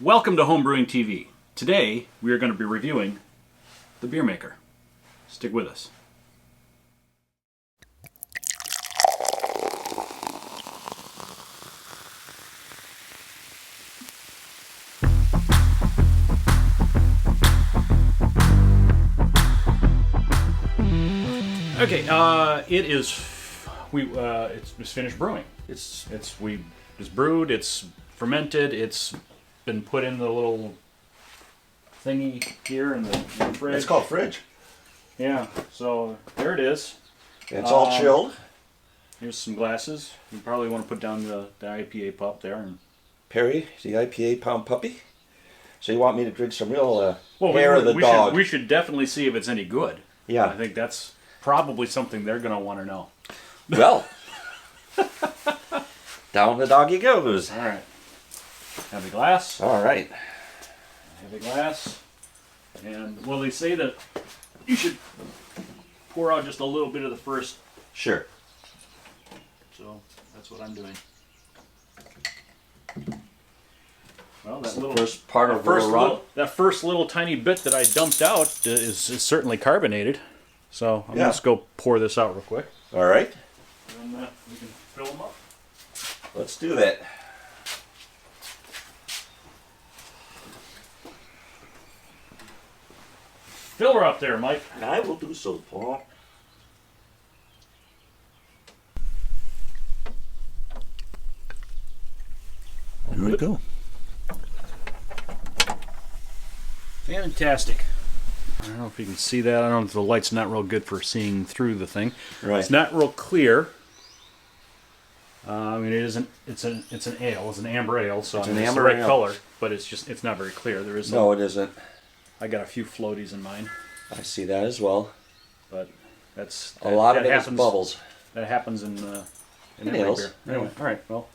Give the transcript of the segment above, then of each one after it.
Welcome to Home Brewing TV. Today we are going to be reviewing the BEERmkr. Stick with us. Okay, it's finished brewing. It's brewed, it's fermented, it's been put in the little thingy here in the fridge. It's called fridge. Yeah, so there it is. It's all chilled. Here's some glasses. You probably want to put down the IPA pup there. And Perry, the IPA pound puppy. So you want me to drink some real hair of the dog? We should definitely see if it's any good. Yeah. I think that's probably something they're going to want to know. Well, down the doggy goes. All right. Heavy glass. All right. Heavy glass. And well, they say that you should pour out just a little bit of the first. Sure. So that's what I'm doing. Well, that little first part of the run. That first little tiny bit that I dumped out is certainly carbonated. So I'm just go pour this out real quick. All right. And then we can fill them up. Let's do that. Fill her up there, Mike. I will do so, Paul. Here we go. Fantastic. I don't know if you can see that. I don't know if the light's not real good for seeing through the thing. Right. It's not real clear. I mean, it isn't. It's an ale. It's an amber ale, so it's the right color. But it's not very clear. There is no, it isn't. I got a few floaties in mine. I see that as well. But that's a lot of it is bubbles. That happens in every ales. beer. Anyway, all right. Well,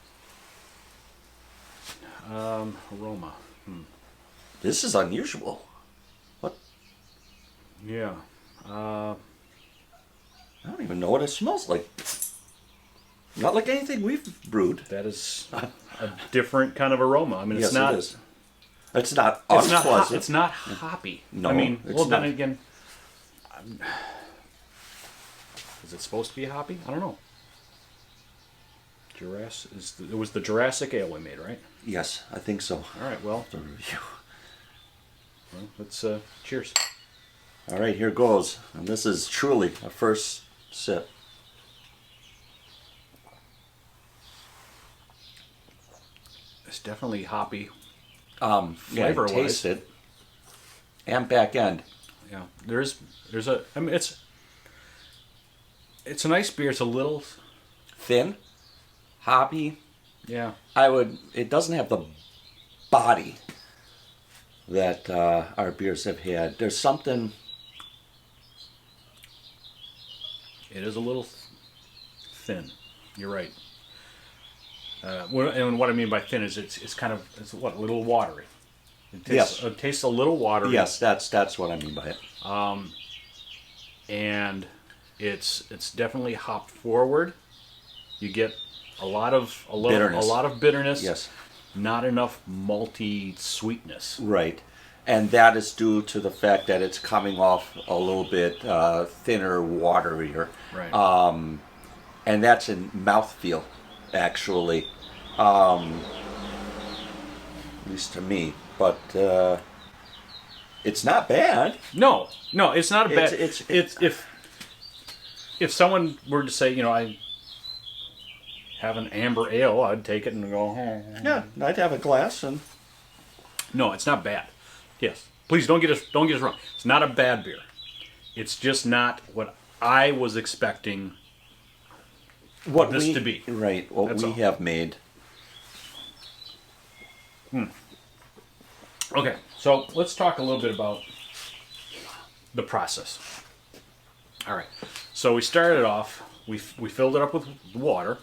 Aroma. This is unusual. What? Yeah. I don't even know what it smells like. Not like anything we've brewed. That is a different kind of aroma. I mean, it's not. It is. It's not unpleasant. It's not hoppy. No, I mean, it's well, not. then again, is it supposed to be hoppy? I don't know. It was the Jurassic ale we made, right? Yes, I think so. All right. Well, The review. Well, let's cheers. All right, here goes. And this is truly a first sip. It's definitely hoppy. Flavor-wise. Taste it. And back end. Yeah, there's a. I mean, it's a nice beer. It's a little thin, hoppy. Yeah. It doesn't have the body that our beers have had. There's something. It is a little thin. You're right. And what I mean by thin is it's a little watery. It tastes a little watery. Yes, that's what I mean by it. And it's definitely hopped forward. You get a lot of bitterness. Yes. Not enough malty sweetness. Right. And that is due to the fact that it's coming off a little bit thinner, waterier. Right. And that's in mouthfeel, actually. At least to me. But it's not bad. No, it's not a bad. It's if someone were to say, I have an amber ale, I'd take it and go, yeah, I'd have a glass and. No, it's not bad. Yes, please don't get us wrong. It's not a bad beer. It's just not what I was expecting. What this to be. Right. What we have made. Okay, so let's talk a little bit about the process. All right, so we started off. We filled it up with water,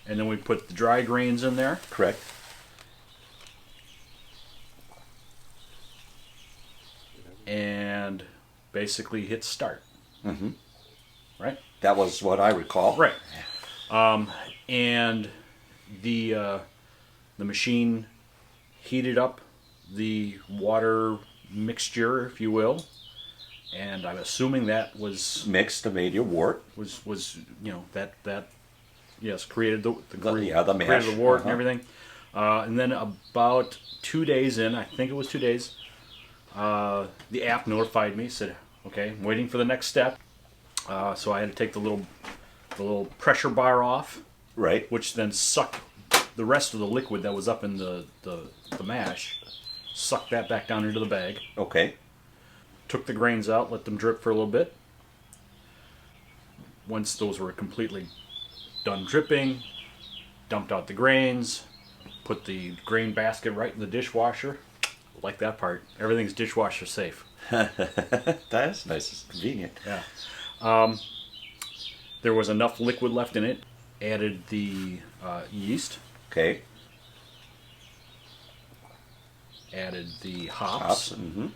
and then we put the dry grains in there. Correct. And basically hit start. Mm-hmm. Right? That was what I recall. Right. And the The machine heated up the water mixture, if you will, and I'm assuming that was Mixed and made your wort. was that yes, created the the mash. created the wort and everything. And then about 2 days in, I think it was 2 days, the app notified me, said, "Okay, I'm waiting for the next step." So I had to take the little pressure bar off, Right. which then sucked the rest of the liquid that was up in the mash, sucked that back down into the bag. Okay. Took the grains out, let them drip for a little bit. Once those were completely done dripping, dumped out the grains, put the grain basket right in the dishwasher. Like that part. Everything's dishwasher safe. That's nice. It's convenient. Yeah. There was enough liquid left in it. Added the yeast. Okay. Added the hops. Mm-hmm.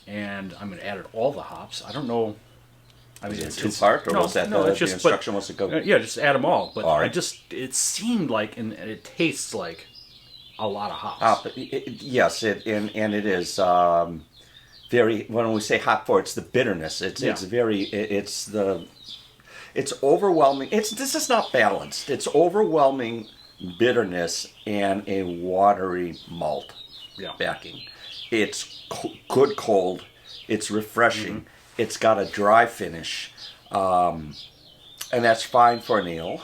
And I'm going to add all the hops. I don't know. I mean, Is it two-part, or was that the instruction was to go? Yeah, just add them all. But All right. it seemed like, and it tastes like a lot of hops. Yes, and it is very. When we say hop for, it's the bitterness. It's very. It's overwhelming. This is not balanced. It's overwhelming bitterness and a watery malt backing. It's good cold. It's refreshing. Mm-hmm. It's got a dry finish, and that's fine for an ale.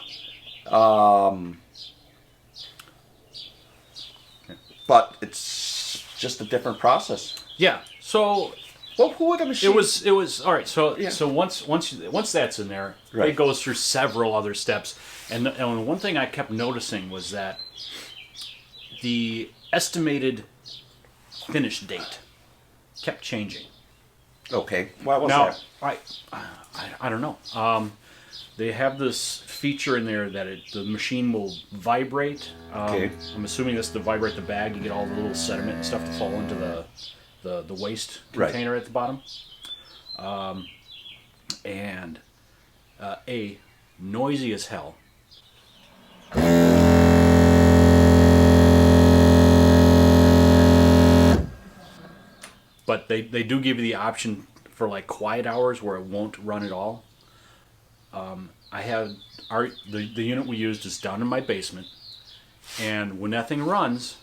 But it's just a different process. Yeah. So Well, who would a machine? it was all right. So Yeah. so once that's in there, Right. it goes through several other steps. And one thing I kept noticing was that the estimated finish date kept changing. Okay. Why was Now, that? I don't know. They have this feature in there that the machine will vibrate. Okay. I'm assuming this to vibrate the bag. You get all the little sediment and stuff to fall into the waste Right. container at the bottom. And noisy as hell. But they do give you the option for like quiet hours where it won't run at all. I had the unit we used is down in my basement, and when that thing runs,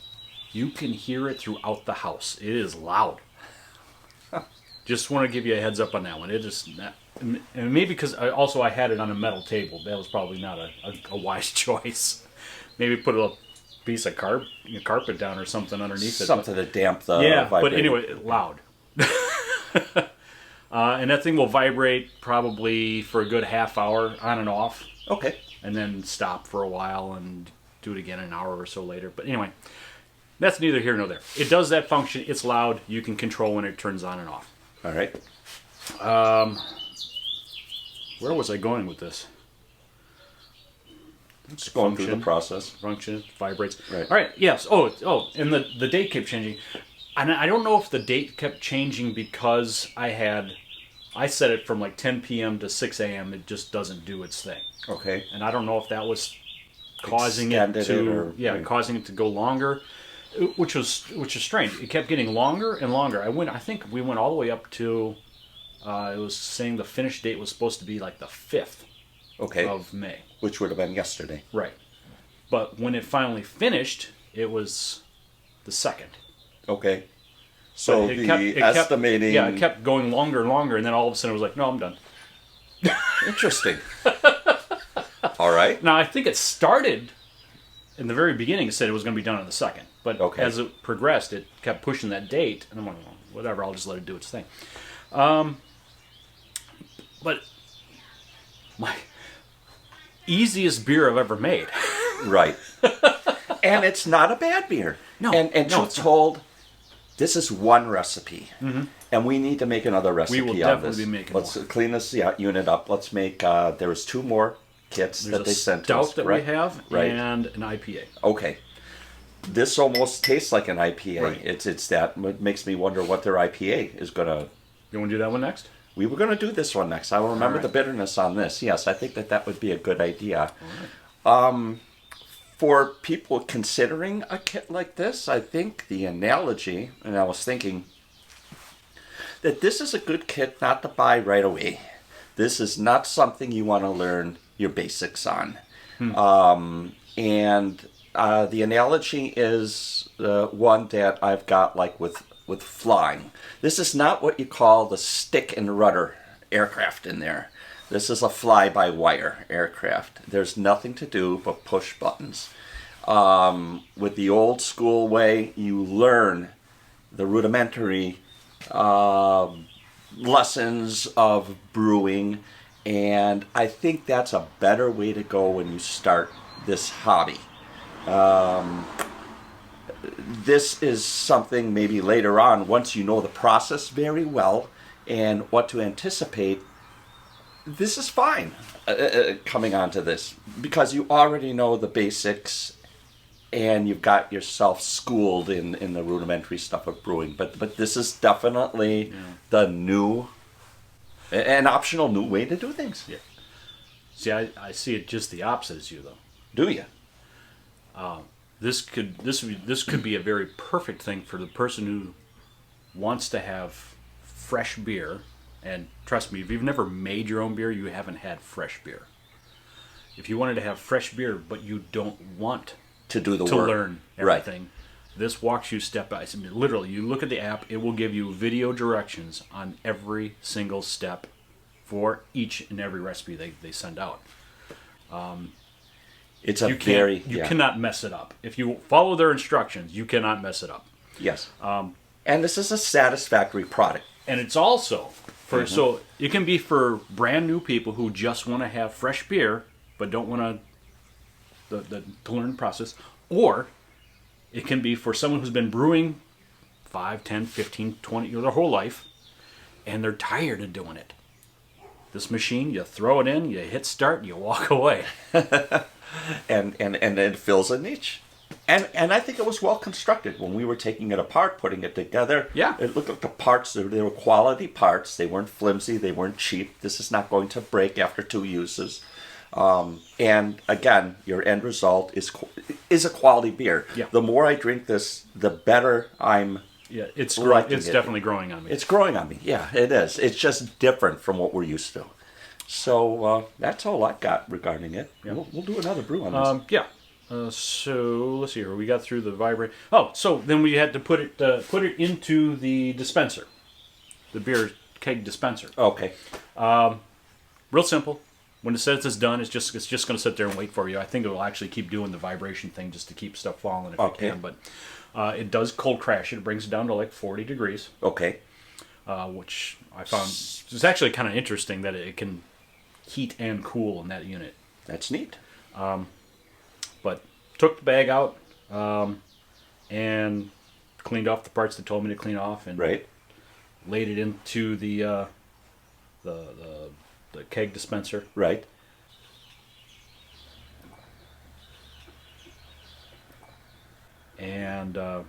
you can hear it throughout the house. It is loud. Just want to give you a heads up on that one. It is not, and maybe because I had it on a metal table. That was probably not a wise choice. Maybe put a piece of carpet down or something underneath it. Something to damp the Yeah, but vibrating. anyway, loud. And that thing will vibrate probably for a good half hour on and off, Okay. and then stop for a while and do it again an hour or so later. But anyway, that's neither here nor there. It does that function. It's loud. You can control when it turns on and off. All right. Where was I going with this? Just going through the process. Function, it vibrates. Right. All right, yes. Oh, and the date kept changing. And I don't know if the date kept changing because I set it from like 10 p.m. to 6 a.m. It just doesn't do its thing. Okay. And I don't know if that was causing Extended it or- causing it to go longer, which is strange. It kept getting longer and longer. I think we went all the way up to it was saying the finish date was supposed to be like the 5th Okay. of May. Which would have been yesterday. Right. But when it finally finished, it was the 2nd. Okay. So But estimating. it kept going longer and longer, and then all of a sudden it was like, no, I'm done. Interesting. All right. Now, I think it started, in the very beginning, it said it was going to be done on the 2nd. But Okay. as it progressed, it kept pushing that date, and I'm like, well, whatever, I'll just let it do its thing. But my easiest beer I've ever made. Right. And it's not a bad beer. No, And no, truth it's not. told, this is one recipe. Mm-hmm. And we need to make another recipe will on definitely this. be making Let's more. clean this unit up. Let's make, there was 2 more kits There's that they a sent stout to us. that right? we have, Right. and an IPA. Okay. This almost tastes like an IPA. Right. It's that. It makes me wonder what their IPA is going to... You want to do that one next? We were going to do this one next. I will remember right. the bitterness on this. Yes, I think that would be a good idea. for people considering a kit like this, I think the analogy, and I was thinking that this is a good kit not to buy right away. This is not something you want to learn your basics on. And the analogy is one that I've got like with flying. This is not what you call the stick and rudder aircraft in there. This is a fly-by-wire aircraft. There's nothing to do but push buttons. With the old school way, you learn the rudimentary lessons of brewing, and I think that's a better way to go when you start this hobby. This is something maybe later on, once you know the process very well and what to anticipate, this is fine coming onto this because you already know the basics and you've got yourself schooled in the rudimentary stuff of brewing. But this is definitely the new, an optional new way to do things. Yeah. See, I see it just the opposite as you, though. Do you? This could be a very perfect thing for the person who wants to have fresh beer. And trust me, if you've never made your own beer, you haven't had fresh beer. If you wanted to have fresh beer, but you don't want to do the to work. learn everything, this walks you step by step. Literally, you look at the app, it will give you video directions on every single step for each and every recipe they send out. It's you cannot mess it up. If you follow their instructions, you cannot mess it up. Yes. And this is a satisfactory product. And it's also so it can be for brand new people who just want to have fresh beer but don't want to learn the process, or it can be for someone who's been brewing 5, 10, 15, 20 their whole life and they're tired of doing it. This machine, you throw it in, you hit start, you walk away. and it fills a niche. And I think it was well constructed when we were taking it apart, putting it together. Yeah. It looked like the parts, they were quality parts. They weren't flimsy. They weren't cheap. This is not going to break after 2 uses. And again, your end result is a quality beer. Yeah. The more I drink this, the better I'm it's definitely growing on me. It's growing on me. Yeah, it is. It's just different from what we're used to. So that's all I've got regarding it. Yeah. We'll do another brew on this. Yeah. So let's see here. We got through the vibrate. Oh, so then we had to put it into the dispenser, the beer keg dispenser. Okay. Real simple. When it says it's done, it's just going to sit there and wait for you. I think it will actually keep doing the vibration thing just to keep stuff falling if it can. But it does cold crash it. It brings it down to like 40 degrees. Okay. Which I found is actually kind of interesting that it can heat and cool in that unit. That's neat. But took the bag out and cleaned off the parts they told me to clean off, and laid it into the keg dispenser. Right. And the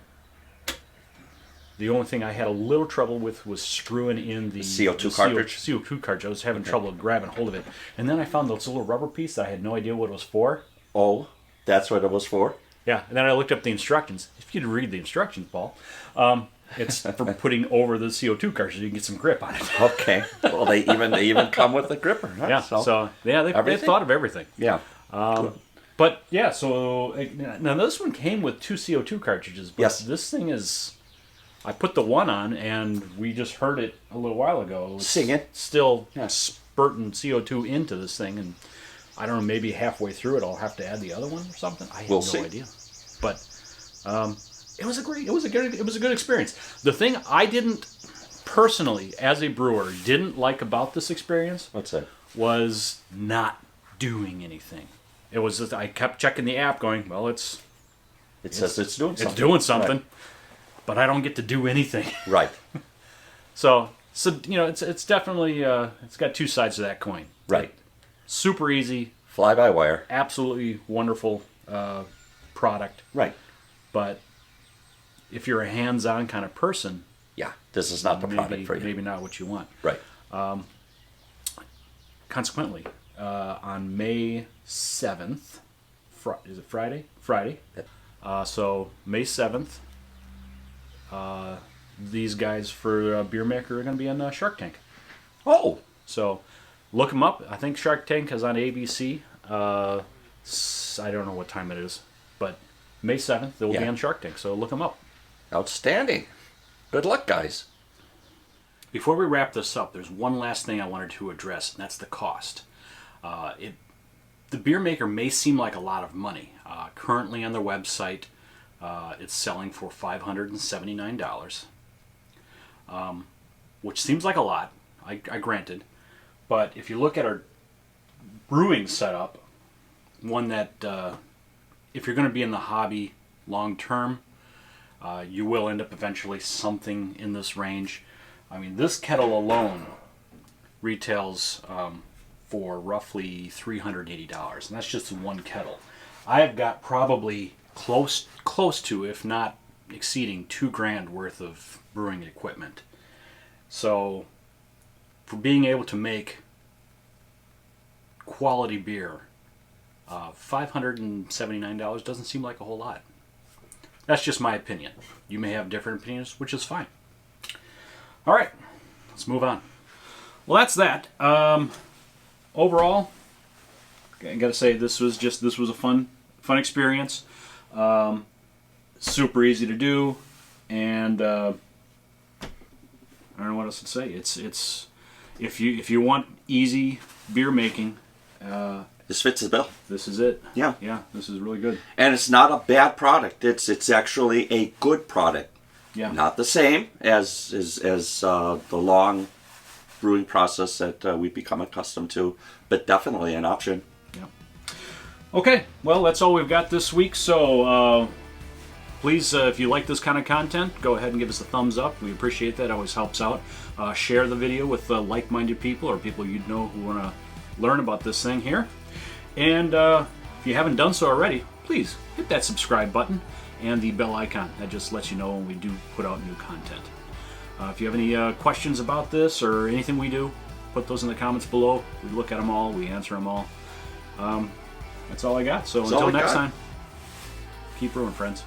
only thing I had a little trouble with was screwing in the CO2 cartridge. CO2 cartridge. I was having trouble grabbing hold of it, and then I found this little rubber piece that I had no idea what it was for. Oh. That's what it was for? Yeah, and then I looked up the instructions. If you'd read the instructions, Paul, it's for putting over the CO2 cartridge. You can get some grip on it. Okay. Well, they even come with a gripper. Huh? Yeah. So they thought of everything. Yeah. But yeah, so now this one came with 2 CO2 cartridges. But this thing is, I put the one on, and we just heard it a little while ago. Sing it. Still spurting CO2 into this thing, and I don't know, maybe halfway through it, I'll have to add the other one or something. I have no idea. But it was a good experience. The thing I didn't personally, as a brewer, didn't like about this experience. What's that? Was not doing anything. It was just, I kept checking the app, going, well, it says it's doing something. It's doing something, but I don't get to do anything. Right. So it's definitely it's got 2 sides to that coin. Right. Super easy. Fly-by-wire. Absolutely wonderful product. Right. But if you're a hands-on kind of person... Yeah, this is not the product for you. Maybe not what you want. Right. Consequently, on May 7th, is it Friday? Friday. So May 7th, these guys for BEERmkr are going to be on Shark Tank. Oh, So look them up. I think Shark Tank is on ABC. I don't know what time it is, but May 7th, they'll be on Shark Tank. So look them up. outstanding. Good luck, guys. Before we wrap this up, there's one last thing I wanted to address, and that's the cost. The BEERmkr may seem like a lot of money. Currently on their website, it's selling for $579, which seems like a lot, I granted. But if you look at our brewing setup, one that if you're going to be in the hobby long term, you will end up eventually something in this range. I mean, this kettle alone retails for roughly $380, and that's just one kettle. I've got probably close to, if not exceeding, $2,000 worth of brewing equipment. So, for being able to make quality beer, $579 doesn't seem like a whole lot. That's just my opinion. You may have different opinions, which is fine. All right, let's move on. Well, that's that. Overall, I gotta say this was a fun experience. Super easy to do, and I don't know what else to say. It's if you want easy beer making, This fits the bill. this is it. Yeah. This is really good. And it's not a bad product. It's actually a good product. Yeah. Not the same as the long brewing process that we've become accustomed to, but definitely an option. Yeah. Okay, well, that's all we've got this week. So please, if you like this kind of content, go ahead and give us a thumbs up. We appreciate that. It always helps out. Share the video with like-minded people or people you know who want to learn about this thing here. And if you haven't done so already, please hit that subscribe button and the bell icon. That just lets you know when we do put out new content. If you have any questions about this or anything we do, put those in the comments below. We look at them all. We answer them all. That's all I got. So until next time, keep brewing, friends.